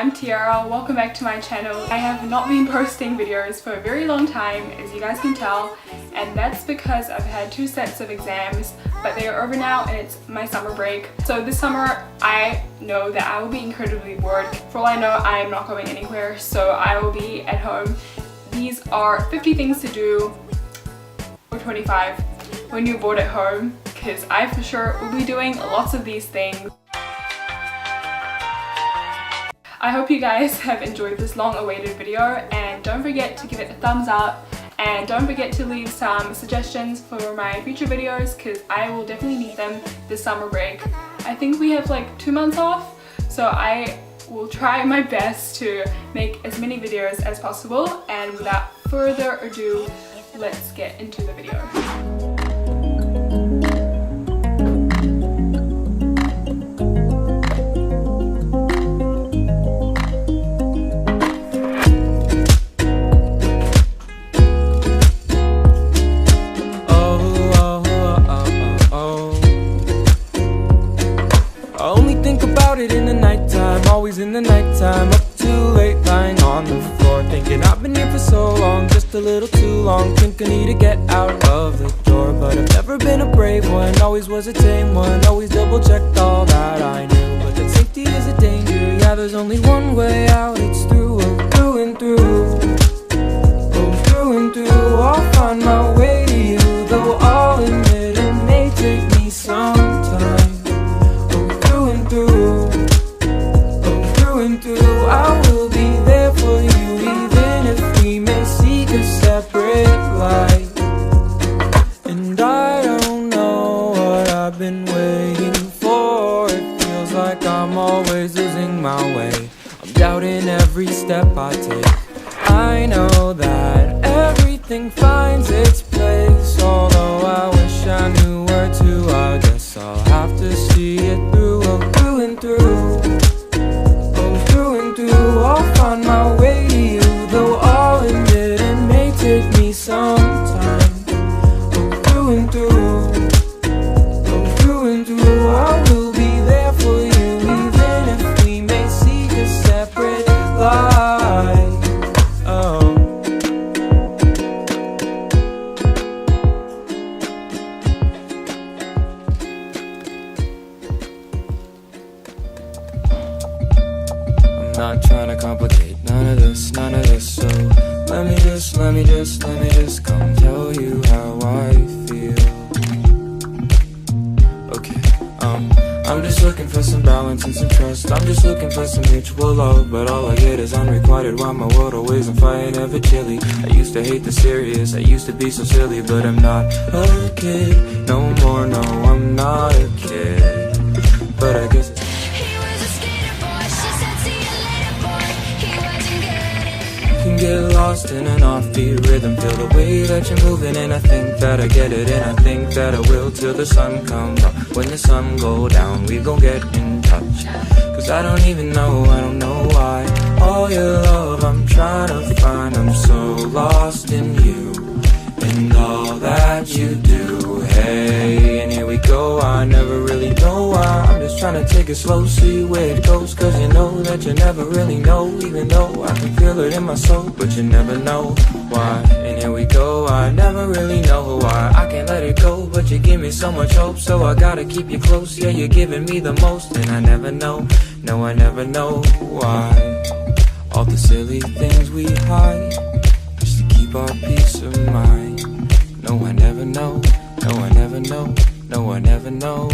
I'm Tiara, welcome back to my channel. I have not been posting videos for a very long time, as you guys can tell, and that's because I've had 2 sets of exams, but they are over now and it's my summer break. So this summer I know that I will be incredibly bored. For all I know, I am not going anywhere, so I will be at home. These are 50 things to do, or 25, when you're bored at home, because I for sure will be doing lots of these things. I hope you guys have enjoyed this long awaited video, and don't forget to give it a thumbs up, and don't forget to leave some suggestions for my future videos because I will definitely need them this summer break. I think we have like 2 months off, so I will try my best to make as many videos as possible, and without further ado, let's get into the video. In the nighttime, up too late, lying on the floor, thinking I've been here for so long, just a little too long. Think I need to get out of the door, but I've never been a brave one, always was a tame one, always double checked all that I knew. But that safety is a danger, yeah, there's only one way out, it's through, oh, through and through, oh, through and through. I'll find my way to you, though I'll admit it may take me some time, oh, through and through. I will be there for you, even if we may seek a separate life. And I don't know what I've been waiting for. It feels like I'm always losing my way. I'm doubting every step I take. I know that everything finds its place, although I wish I knew where to. I guess I'll have to see it through, oh, through and through. I'll find my way to you, though I'll admit it may take me some time. Oh, through and through, oh, through and through. I will be there for you, even if we may seek a separate life. Oh. Not trying to complicate none of this, so let me just come tell you how I feel. Okay, I'm just looking for some balance and some trust. I'm just looking for some mutual love, but all I get is unrequited. While my world always on fire and ever chilly. I used to hate the serious, I used to be so silly, but I'm not a kid no more. No, I'm not a kid, but I guess it's get lost in an offbeat rhythm, feel the way that you're moving, and I think that I get it, and I think that I will till the sun comes up. When the sun go down, we gon' get in touch, cause I don't even know, I don't know why. All your love I'm trying to find, I'm so lost in you, and all that you do. Hey, and here we go, I never really know why. I'm just trying to take it slow, see where it goes, cause you know that you never really know. Even though I can feel it in my soul, but you never know why. And here we go, I never really know why. I can't let it go, but you give me so much hope, so I gotta keep you close. Yeah, you're giving me the most, and I never know, no, I never know why. All the silly things we hide, just to keep our peace of mind. No, I never know, no, I never know, no, I never know